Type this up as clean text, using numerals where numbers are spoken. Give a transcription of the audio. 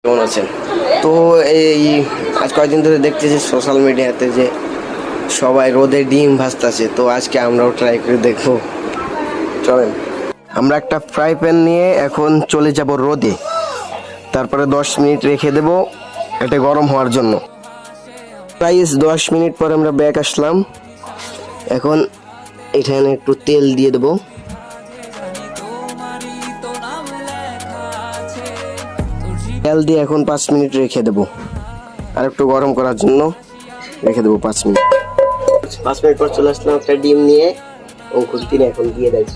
কেমন আছেন? তো এই আজ কয়েকদিন ধরে দেখতেছি সোশ্যাল মিডিয়াতে যে সবাই রোদে ডিম ভাজতেছে, তো আজকে আমরাও ট্রাই করে দেখবো। চলেন, আমরা একটা ফ্রাই প্যান নিয়ে এখন চলে যাব রোদে, তারপরে 10 মিনিট রেখে দেব এটা গরম হওয়ার জন্য। প্রায় 10 মিনিট পর আমরা ব্যাক আসলাম। এখন এখানে একটু তেল দিয়ে দেবো। তেল দিয়ে এখন 5 মিনিট রেখে দেবো, আর একটু গরম করার জন্য রেখে দেবো 5 মিনিট। 5 মিনিট পর চলে আসলাম একটা ডিম নিয়ে, অঙ্কুর দিনে এখন দিয়ে দেয়।